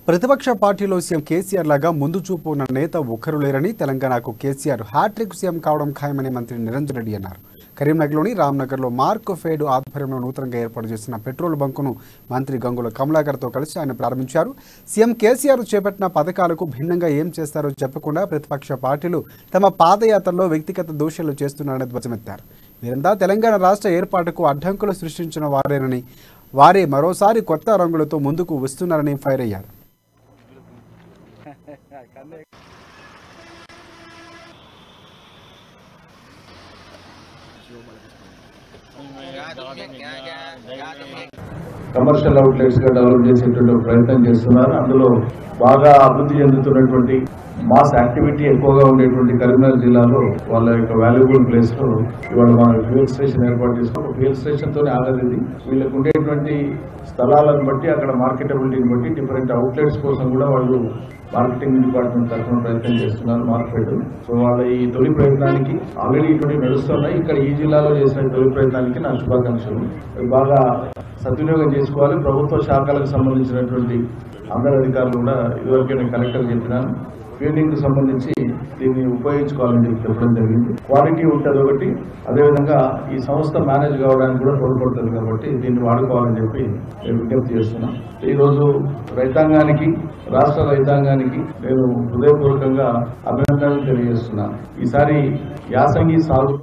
ప్రతిపక్ష పార్టీలో సీఎం కేసీఆర్ లాగా ముందు చూపు ఉన్న నేత ఒక్కరు లేరని తెలంగాణకు కేసీఆర్ హ్యాట్రిక్ సీఎం కావడం ఖాయమని మంత్రి నిరంజన్ రెడ్డి అన్నారు. కరీంనగర్లోని రామ్నగర్లో మార్క్ ఫేడ్ ఆధ్వర్యంలో నూతనంగా ఏర్పాటు చేసిన పెట్రోల్ బంకును మంత్రి గంగుల కమలాకర్తో కలిసి ఆయన ప్రారంభించారు. సీఎం కేసీఆర్ చేపట్టిన పథకాలకు భిన్నంగా ఏం చేస్తారో చెప్పకుండా ప్రతిపక్ష పార్టీలు తమ పాదయాత్రలో వ్యక్తిగత దోషాలు చేస్తున్నారని ధ్వజమెత్తారు. వీరంతా తెలంగాణ రాష్ట్ర ఏర్పాటుకు అడ్డంకులు సృష్టించిన వారేనని, వారే మరోసారి కొత్త రంగులతో ముందుకు వస్తున్నారని ఫైర్ అయ్యారు. కమర్షియల్ అవుట్లెట్స్ గా డెవలప్ చేసేటువంటి ప్రయత్నం చేస్తున్నారు. అందులో బాగా అభివృద్ధి చెందుతున్నటువంటి మాస్ యాక్టివిటీ ఎక్కువగా ఉండేటువంటి కరీంనగర్ జిల్లాలో వాళ్ళ యొక్క వాల్యుబుల్ ప్లేస్ లో ఇవాళ మనం ఫ్యూయల్ స్టేషన్ ఏర్పాటు చేసుకున్నాం. ఫ్యూయల్ స్టేషన్ తోనే ఆగలేదు. వీళ్ళకు ఉండేటువంటి స్థలాలను బట్టి అక్కడ మార్కెటబిలిటీని బట్టి డిఫరెంట్ అవుట్లెట్స్ కోసం కూడా వాళ్ళు మార్కెటింగ్ డిపార్ట్మెంట్ తరఫున ప్రయత్నం చేస్తున్నారు. మార్కెట్ సో వాళ్ళ ఈ తొలి ప్రయత్నానికి ఆల్రెడీ ఇటువంటి నడుస్తున్నాయి. ఇక్కడ ఈ జిల్లాలో చేసిన తొలి ప్రయత్నానికి నా శుభాకాంక్షలు. బాగా సద్వినియోగం చేసుకోవాలి. ప్రభుత్వ శాఖలకు సంబంధించినటువంటి అందరు అధికారులు కూడా ఇదివరకే నేను కలెక్టర్ చెప్పినాను. ఫీల్డింగ్ కు సంబంధించి దీన్ని ఉపయోగించుకోవాలని చెప్పడం జరిగింది. క్వాలిటీ ఉంటుంది ఒకటి, అదేవిధంగా ఈ సంస్థ మేనేజ్ కావడానికి కూడా తోడ్పడుతుంది కాబట్టి దీన్ని వాడుకోవాలని చెప్పి నేను విజ్ఞప్తి చేస్తున్నాను. ఈరోజు రైతాంగానికి, రాష్ట్ర రైతాంగానికి నేను హృదయపూర్వకంగా అభినందనలు తెలియజేస్తున్నాను. ఈసారి యాసంగి సాగు